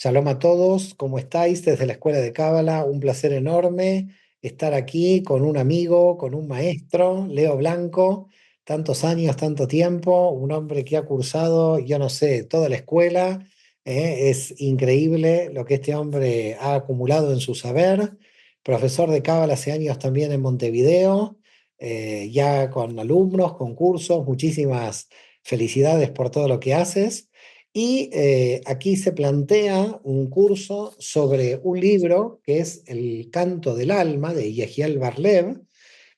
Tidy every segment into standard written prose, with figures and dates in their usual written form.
Shalom a todos, ¿cómo estáis? Desde la Escuela de Cábala, un placer enorme estar aquí con un amigo, con un maestro, Leo Blanco, tantos años, tanto tiempo, un hombre que ha cursado, yo no sé, toda la escuela. Es increíble lo que este hombre ha acumulado en su saber. Profesor de Cábala hace años también en Montevideo, ya con alumnos, con cursos, muchísimas felicidades por todo lo que haces. Y aquí se plantea un curso sobre un libro que es El Canto del Alma de Yehiel Barlev.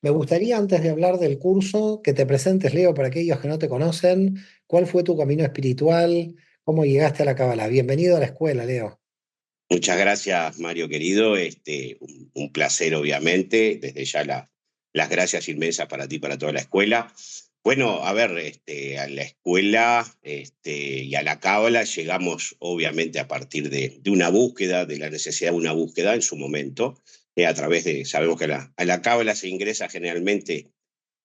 Me gustaría, antes de hablar del curso, que te presentes, Leo, para aquellos que no te conocen, cuál fue tu camino espiritual, cómo llegaste a la Cábala. Bienvenido a la escuela, Leo. Muchas gracias, Mario querido. Un placer, obviamente. Desde ya las gracias inmensas para ti y para toda la escuela. Bueno, a ver, a la escuela y a la cábala llegamos, obviamente, a partir de una búsqueda, de la necesidad de una búsqueda en su momento, a través de, sabemos que a la cábala se ingresa generalmente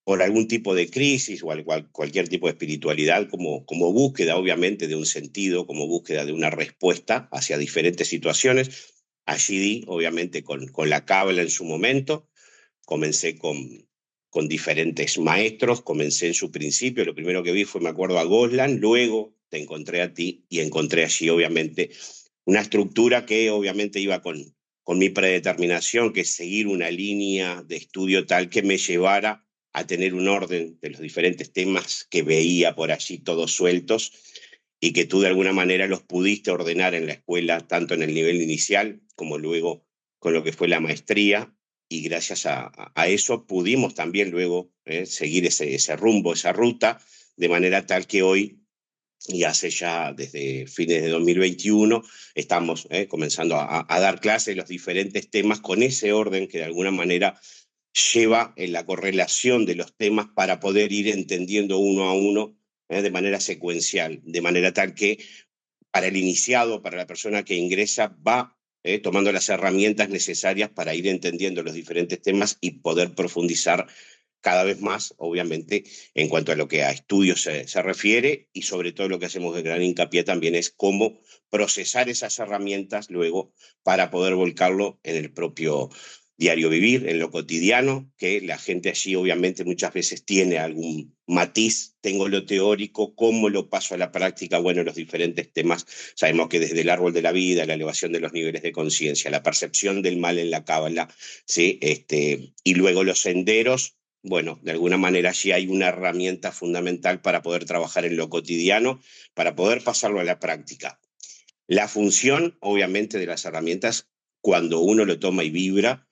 por algún tipo de crisis o cualquier tipo de espiritualidad, como búsqueda, obviamente, de un sentido, como búsqueda de una respuesta hacia diferentes situaciones. Allí di, obviamente, con la cábala en su momento, comencé con diferentes maestros, comencé en su principio, lo primero que vi fue, me acuerdo, a Goslan, luego te encontré a ti y encontré allí, obviamente, una estructura que obviamente iba con mi predeterminación, que es seguir una línea de estudio tal que me llevara a tener un orden de los diferentes temas que veía por allí todos sueltos y que tú de alguna manera los pudiste ordenar en la escuela, tanto en el nivel inicial como luego con lo que fue la maestría, y gracias a eso pudimos también luego seguir ese rumbo, esa ruta, de manera tal que hoy, y hace ya desde fines de 2021, estamos comenzando a dar clases de los diferentes temas con ese orden que de alguna manera lleva en la correlación de los temas para poder ir entendiendo uno a uno de manera secuencial, de manera tal que para el iniciado, para la persona que ingresa, va tomando las herramientas necesarias para ir entendiendo los diferentes temas y poder profundizar cada vez más, obviamente, en cuanto a lo que a estudios se refiere, y sobre todo lo que hacemos de gran hincapié también es cómo procesar esas herramientas luego para poder volcarlo en el propio diario vivir, en lo cotidiano, que la gente allí obviamente muchas veces tiene algún matiz, tengo lo teórico, cómo lo paso a la práctica, bueno, los diferentes temas, sabemos que desde el árbol de la vida, la elevación de los niveles de conciencia, la percepción del mal en la cábala, ¿sí? Y luego los senderos, bueno, de alguna manera allí hay una herramienta fundamental para poder trabajar en lo cotidiano, para poder pasarlo a la práctica. La función, obviamente, de las herramientas, cuando uno lo toma y vibra,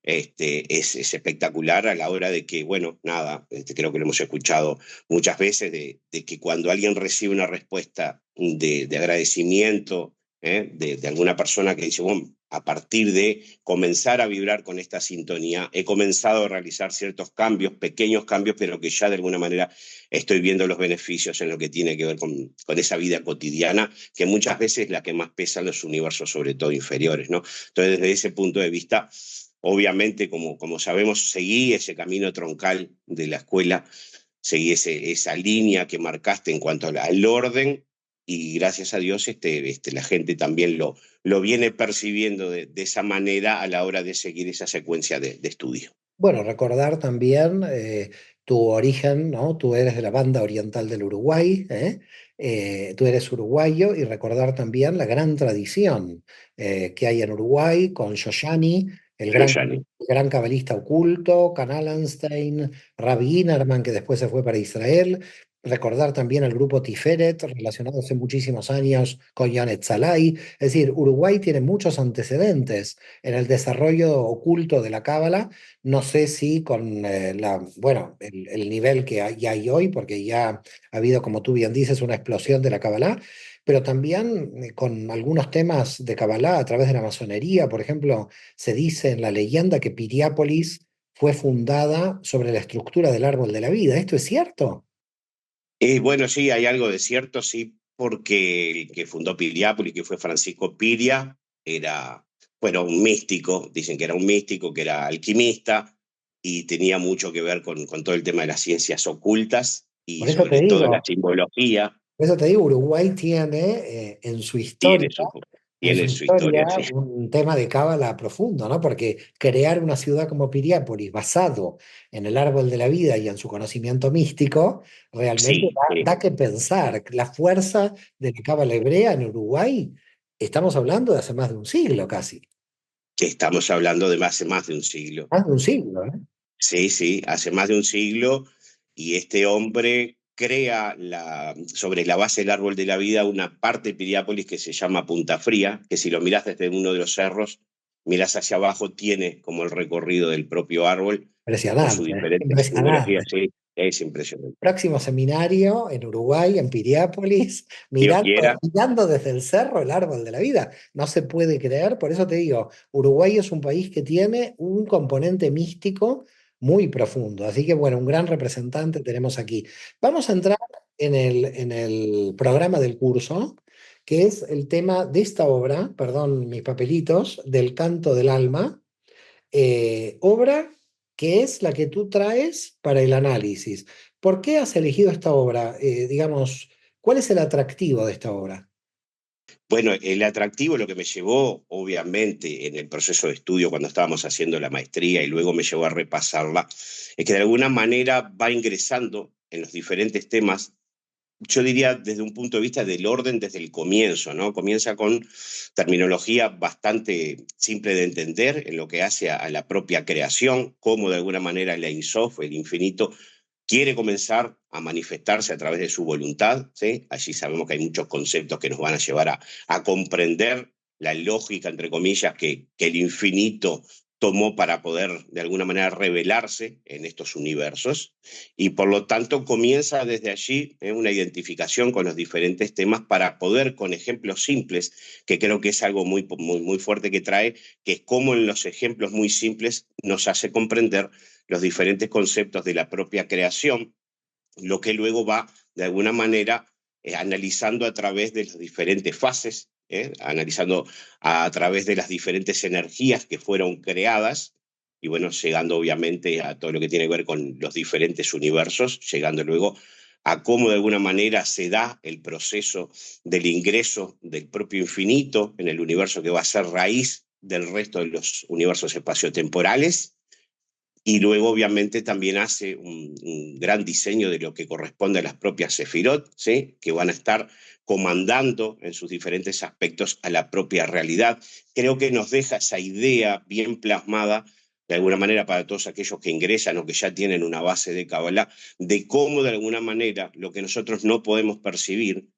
es espectacular a la hora de que, bueno, nada, creo que lo hemos escuchado muchas veces, de que cuando alguien recibe una respuesta de agradecimiento de alguna persona que dice, bueno, a partir de comenzar a vibrar con esta sintonía, he comenzado a realizar ciertos cambios, pequeños cambios, pero que ya de alguna manera estoy viendo los beneficios en lo que tiene que ver con esa vida cotidiana, que muchas veces es la que más pesa en los universos, sobre todo inferiores, ¿no? Entonces, desde ese punto de vista, obviamente, como sabemos, seguí ese camino troncal de la escuela, seguí esa línea que marcaste en cuanto al orden, y gracias a Dios la gente también lo viene percibiendo de esa manera a la hora de seguir esa secuencia de estudio. Bueno, recordar también tu origen, ¿no? Tú eres de la banda oriental del Uruguay, ¿eh? Tú eres uruguayo y recordar también la gran tradición que hay en Uruguay con Shoshani, Yo ya ni. el gran cabalista oculto, Can Allenstein, Rabbi Inerman, que después se fue para Israel. Recordar también el grupo Tiferet, relacionado hace muchísimos años con Janet Salai. Es decir, Uruguay tiene muchos antecedentes en el desarrollo oculto de la Cábala. No sé si con bueno, el nivel que hay hoy, porque ya ha habido, como tú bien dices, una explosión de la Kabbalah, pero también con algunos temas de Kabbalah a través de la masonería. Por ejemplo, se dice en la leyenda que Piriápolis fue fundada sobre la estructura del árbol de la vida. ¿Esto es cierto? Bueno, sí, hay algo de cierto, sí, porque el que fundó Piriápolis, que fue Francisco Piria, era, bueno, un místico, dicen que era un místico, que era alquimista y tenía mucho que ver con todo el tema de las ciencias ocultas y Por eso te sobre todo la digo, simbología. por eso te digo, Uruguay tiene en su historia Tiene su... Es tiene una su historia, historia, sí. un tema de cábala profundo, ¿no? Porque crear una ciudad como Piriápolis basado en el árbol de la vida y en su conocimiento místico, realmente Sí, da que pensar. La fuerza de la cábala hebrea en Uruguay, estamos hablando de hace más de un siglo casi. que estamos hablando de hace más de un siglo. Más de un siglo, ¿eh? Sí, sí, hace más de un siglo, y este hombre crea sobre la base del árbol de la vida una parte de Piriápolis que se llama Punta Fría, que si lo miras desde uno de los cerros, miras hacia abajo, tiene como el recorrido del propio árbol con sus Impresionante, ¿eh? diferentes simbologías. Impresionante. Sí, es impresionante. Próximo seminario en Uruguay, en Piriápolis, Dios quiera. mirando desde el cerro el árbol de la vida. No se puede creer, por eso te digo, Uruguay es un país que tiene un componente místico muy profundo. Así que bueno, un gran representante tenemos aquí. Vamos a entrar en el programa del curso, que es el tema de esta obra, perdón, mis papelitos, del canto del alma, obra que es la que tú traes para el análisis. ¿Por qué has elegido esta obra? Digamos, ¿cuál es el atractivo de esta obra? Bueno, el atractivo, lo que me llevó, obviamente, en el proceso de estudio cuando estábamos haciendo la maestría y luego me llevó a repasarla, es que de alguna manera va ingresando en los diferentes temas, yo diría desde un punto de vista del orden desde el comienzo, ¿no? Comienza con terminología bastante simple de entender en lo que hace a la propia creación, cómo de alguna manera la Insof, el infinito, quiere comenzar a manifestarse a través de su voluntad, ¿sí? Allí sabemos que hay muchos conceptos que nos van a llevar a comprender la lógica, entre comillas, que el infinito tomó para poder de alguna manera revelarse en estos universos, y por lo tanto comienza desde allí una identificación con los diferentes temas para poder, con ejemplos simples, que creo que es algo muy fuerte que trae, que es cómo en los ejemplos muy simples nos hace comprender los diferentes conceptos de la propia creación, lo que luego va de alguna manera analizando a través de las diferentes fases, analizando a través de las diferentes energías que fueron creadas, y bueno, llegando obviamente a todo lo que tiene que ver con los diferentes universos, llegando luego a cómo de alguna manera se da el proceso del ingreso del propio infinito en el universo que va a ser raíz del resto de los universos espaciotemporales, y luego, obviamente, también hace un gran diseño de lo que corresponde a las propias Sefirot, ¿sí? Que van a estar comandando en sus diferentes aspectos a la propia realidad. Creo que nos deja esa idea bien plasmada, de alguna manera, para todos aquellos que ingresan o que ya tienen una base de Kabbalah, de cómo, de alguna manera, lo que nosotros no podemos percibir,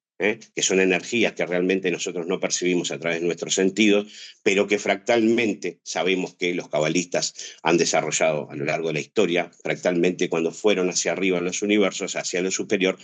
que son energías que realmente nosotros no percibimos a través de nuestros sentidos, pero que fractalmente sabemos que los cabalistas han desarrollado a lo largo de la historia, fractalmente cuando fueron hacia arriba en los universos, hacia lo superior,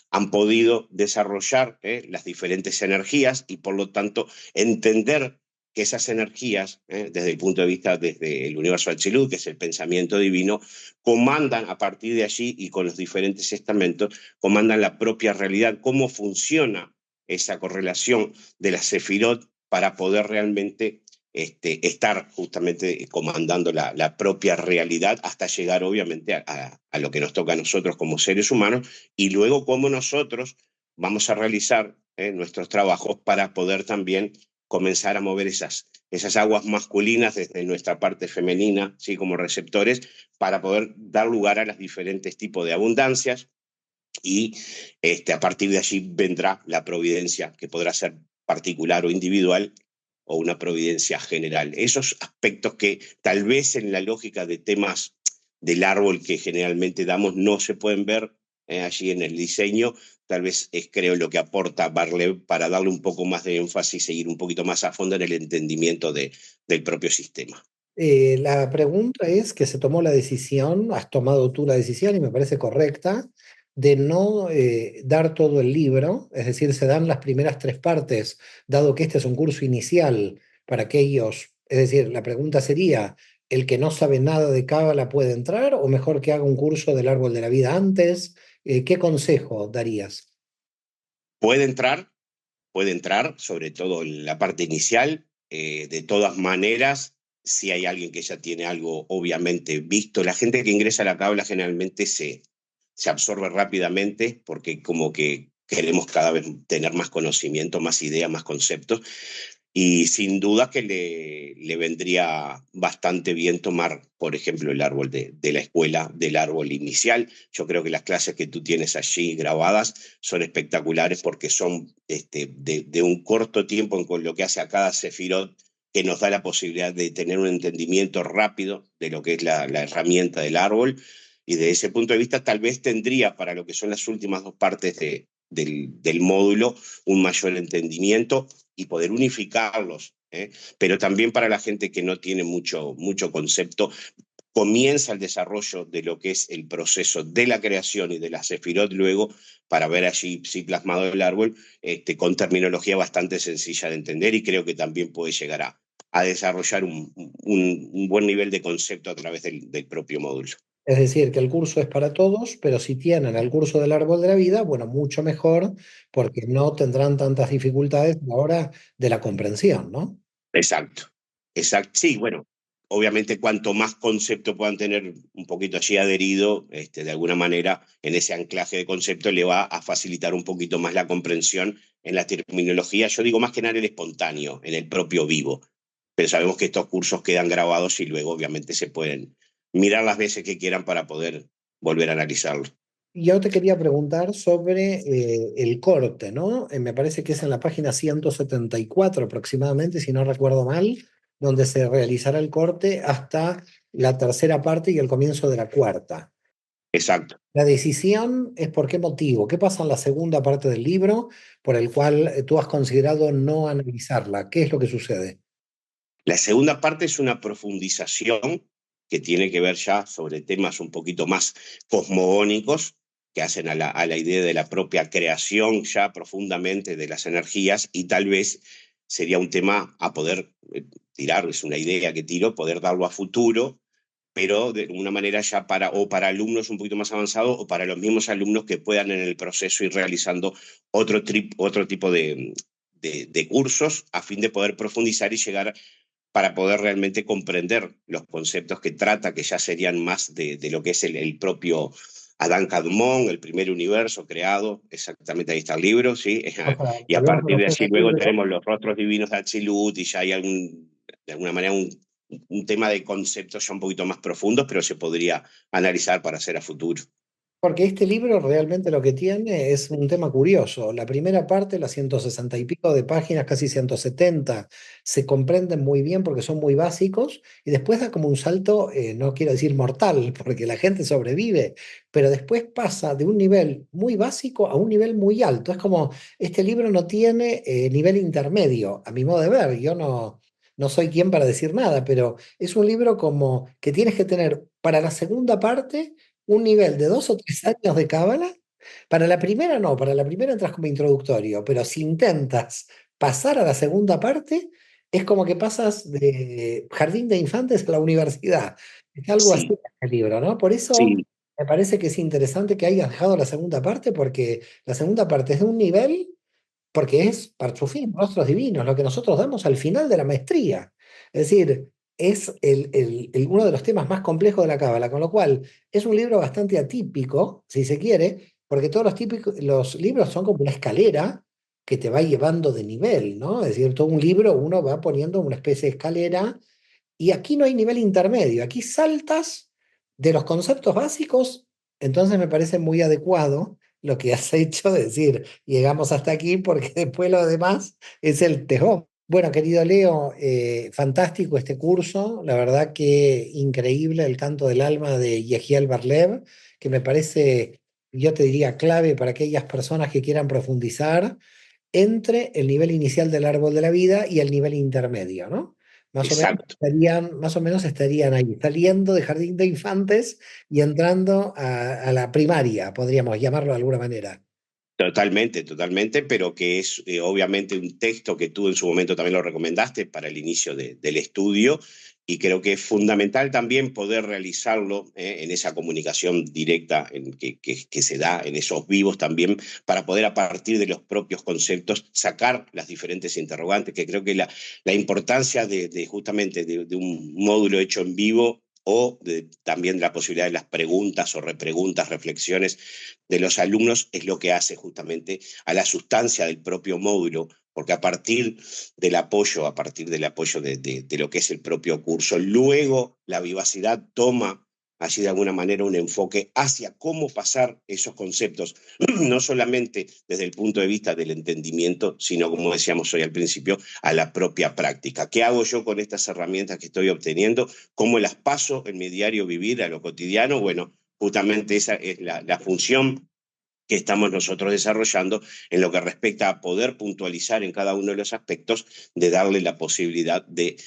han podido desarrollar las diferentes energías y por lo tanto entender que esas energías, desde el punto de vista desde el universo Atsilut, que es el pensamiento divino, comandan a partir de allí y con los diferentes estamentos, comandan la propia realidad, cómo funciona esa correlación de la Sefirot para poder realmente estar justamente comandando la propia realidad hasta llegar obviamente a lo que nos toca a nosotros como seres humanos, y luego cómo nosotros vamos a realizar nuestros trabajos para poder también comenzar a mover esas aguas masculinas desde nuestra parte femenina, ¿sí? Como receptores, para poder dar lugar a los diferentes tipos de abundancias, y a partir de allí vendrá la providencia, que podrá ser particular o individual, o una providencia general. Esos aspectos que tal vez en la lógica de temas del árbol que generalmente damos no se pueden ver allí en el diseño, tal vez es creo lo que aporta Barlev para darle un poco más de énfasis e ir un poquito más a fondo en el entendimiento del propio sistema. La pregunta es que se tomó la decisión, has tomado tú la decisión y me parece correcta, de no dar todo el libro, es decir, se dan las primeras tres partes, dado que este es un curso inicial para aquellos, es decir, la pregunta sería, ¿el que no sabe nada de Cábala puede entrar o mejor que haga un curso del árbol de la vida antes? ¿Qué consejo darías? Puede entrar, puede entrar, sobre todo en la parte inicial. De todas maneras, si hay alguien que ya tiene algo obviamente visto, la gente que ingresa a la cabla generalmente se absorbe rápidamente porque como que queremos cada vez tener más conocimiento, más ideas, más conceptos. Y sin duda que le vendría bastante bien tomar, por ejemplo, el árbol de la escuela, del árbol inicial. Yo creo que las clases que tú tienes allí grabadas son espectaculares porque son de un corto tiempo con lo que hace a cada sefirot, que nos da la posibilidad de tener un entendimiento rápido de lo que es la herramienta del árbol. Y de ese punto de vista, tal vez tendría para lo que son las últimas dos partes del módulo un mayor entendimiento y poder unificarlos. Pero también para la gente que no tiene mucho concepto, comienza el desarrollo de lo que es el proceso de la creación y de la sefirot luego, para ver allí sí plasmado el árbol, con terminología bastante sencilla de entender, y creo que también puede llegar a desarrollar un buen nivel de concepto a través del propio módulo. Es decir, que el curso es para todos, pero si tienen el curso del árbol de la vida, bueno, mucho mejor, porque no tendrán tantas dificultades a la hora de la comprensión, ¿no? Exacto, exacto. Sí, bueno, obviamente cuanto más concepto puedan tener un poquito allí adherido, de alguna manera, en ese anclaje de concepto le va a facilitar un poquito más la comprensión en la terminología. Yo digo más que nada en el espontáneo, en el propio vivo. Pero sabemos que estos cursos quedan grabados y luego obviamente se pueden mirar las veces que quieran para poder volver a analizarlo. Yo te quería preguntar sobre el corte, ¿no? Me parece que es en la página 174 aproximadamente, si no recuerdo mal, donde se realizará el corte hasta la tercera parte y el comienzo de la cuarta. Exacto. La decisión es por qué motivo, qué pasa en la segunda parte del libro por el cual tú has considerado no analizarla, qué es lo que sucede. La segunda parte es una profundización que tiene que ver ya sobre temas un poquito más cosmogónicos, que hacen a la idea de la propia creación ya profundamente de las energías, y tal vez sería un tema a poder tirar, es una idea que tiro, poder darlo a futuro, pero de una manera ya para alumnos un poquito más avanzados o para los mismos alumnos que puedan en el proceso ir realizando otro tipo de cursos a fin de poder profundizar y llegar para poder realmente comprender los conceptos que trata, que ya serían más de lo que es el propio Adán Kadmon, el primer universo creado, exactamente ahí está el libro, ¿sí? O sea, Y a volvemos a partir los de temas allí del luego libro. tenemos los rostros divinos de Atsilut, y ya hay de alguna manera un tema de conceptos ya un poquito más profundos, pero se podría analizar para hacer a futuro. Porque este libro realmente lo que tiene es un tema curioso. La primera parte, las 160 y pico de páginas, casi 170, se comprenden muy bien porque son muy básicos y después da como un salto, no quiero decir mortal, porque la gente sobrevive, pero después pasa de un nivel muy básico a un nivel muy alto. Es como, este libro no tiene nivel intermedio, a mi modo de ver. Yo no soy quien para decir nada, pero es un libro como que tienes que tener para la segunda parte un nivel de 2 o 3 años de cábala. Para la primera no, para la primera entras como introductorio, pero si intentas pasar a la segunda parte, es como que pasas de jardín de infantes a la universidad. Es algo así Sí, en el libro, ¿no? Por eso sí, me parece que es interesante que hayas dejado la segunda parte, porque la segunda parte es de un nivel, porque es Parchufín, Rostros Divinos, lo que nosotros damos al final de la maestría. Es decir, es uno de los temas más complejos de la Cábala, con lo cual es un libro bastante atípico, si se quiere, porque todos los libros son como una escalera que te va llevando de nivel, ¿no? Es decir, todo un libro uno va poniendo una especie de escalera y aquí no hay nivel intermedio, aquí saltas de los conceptos básicos, entonces me parece muy adecuado lo que has hecho, de decir, llegamos hasta aquí porque después lo demás es el tejón. Bueno, querido Leo, fantástico este curso, la verdad que increíble el canto del alma de Yehiel Barlev, que me parece, yo te diría, clave para aquellas personas que quieran profundizar entre el nivel inicial del árbol de la vida y el nivel intermedio, ¿no? exacto. Más o menos estarían ahí, saliendo de jardín de infantes y entrando a la primaria, podríamos llamarlo de alguna manera. Totalmente, totalmente, pero que es obviamente un texto que tú en su momento también lo recomendaste para el inicio del estudio, y creo que es fundamental también poder realizarlo en esa comunicación directa que se da en esos vivos también, para poder a partir de los propios conceptos sacar las diferentes interrogantes, que creo que la importancia justamente de un módulo hecho en vivo, o también la posibilidad de las preguntas o repreguntas, reflexiones de los alumnos, es lo que hace justamente a la sustancia del propio módulo, porque a partir del apoyo de lo que es el propio curso, luego la vivacidad toma así de alguna manera un enfoque hacia cómo pasar esos conceptos, no solamente desde el punto de vista del entendimiento, sino, como decíamos hoy al principio, a la propia práctica. ¿Qué hago yo con estas herramientas que estoy obteniendo? ¿Cómo las paso en mi diario vivir a lo cotidiano? Bueno, justamente esa es la función que estamos nosotros desarrollando en lo que respecta a poder puntualizar en cada uno de los aspectos, de darle la posibilidad de,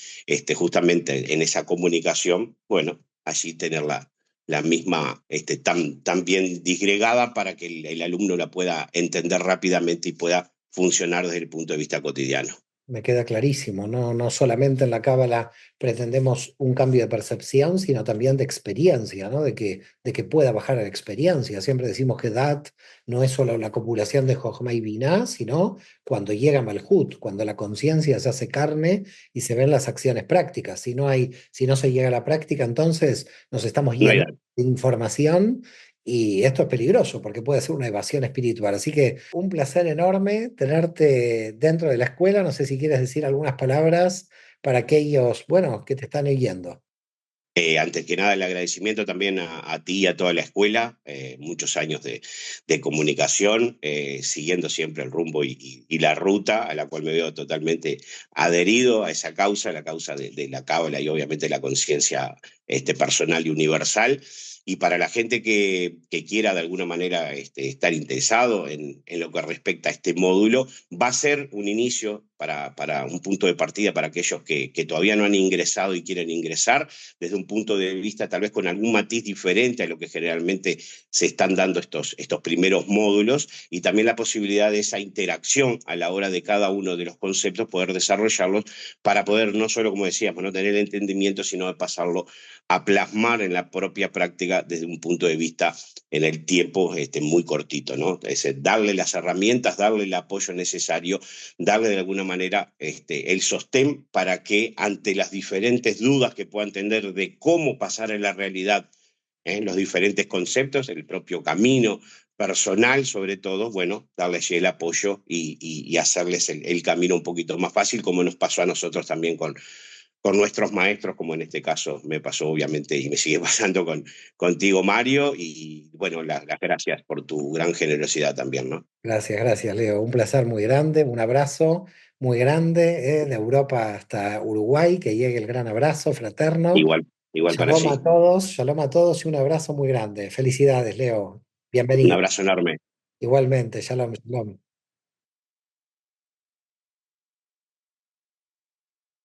justamente en esa comunicación, bueno, allí tener la misma, tan bien disgregada para que el alumno la pueda entender rápidamente y pueda funcionar desde el punto de vista cotidiano. Me queda clarísimo, no, no solamente en la cábala pretendemos un cambio de percepción, sino también de experiencia, ¿no? De que pueda bajar a la experiencia. Siempre decimos que Dat no es solo la acumulación de Jochma y Binah, sino cuando llega Malhut, cuando la conciencia se hace carne y se ven las acciones prácticas. Si no se llega a la práctica, entonces nos estamos No hay yendo de información y esto es peligroso porque puede ser una evasión espiritual. Así que un placer enorme tenerte dentro de la escuela. No sé si quieres decir algunas palabras para aquellos, bueno, que te están oyendo. Antes que nada, el agradecimiento también a ti y a toda la escuela, muchos años de comunicación, siguiendo siempre el rumbo y la ruta a la cual me veo totalmente adherido a esa causa, la causa de la cábala y obviamente la conciencia personal y universal. Y para la gente que quiera de alguna manera estar interesado en lo que respecta a este módulo, va a ser un inicio para un punto de partida para aquellos que todavía no han ingresado y quieren ingresar desde un punto de vista tal vez con algún matiz diferente a lo que generalmente se están dando estos primeros módulos, y también la posibilidad de esa interacción a la hora de cada uno de los conceptos, poder desarrollarlos para poder no solo, como decíamos, no tener el entendimiento, sino de pasarlo a plasmar en la propia práctica desde un punto de vista en el tiempo muy cortito, ¿no? Es decir, darle las herramientas, darle el apoyo necesario, darle de alguna manera el sostén para que ante las diferentes dudas que puedan tener de cómo pasar en la realidad los diferentes conceptos, el propio camino personal sobre todo, bueno, darles el apoyo y hacerles el camino un poquito más fácil, como nos pasó a nosotros también con nuestros maestros, como en este caso me pasó obviamente y me sigue pasando contigo, Mario, y bueno, las gracias por tu gran generosidad también, ¿no? Gracias, gracias, Leo. Un placer muy grande, un abrazo muy grande, de Europa hasta Uruguay. Que llegue el gran abrazo fraterno. Igual para allí. Shalom a todos y un abrazo muy grande. Felicidades, Leo. Un Bienvenido. abrazo enorme. Igualmente, shalom, shalom.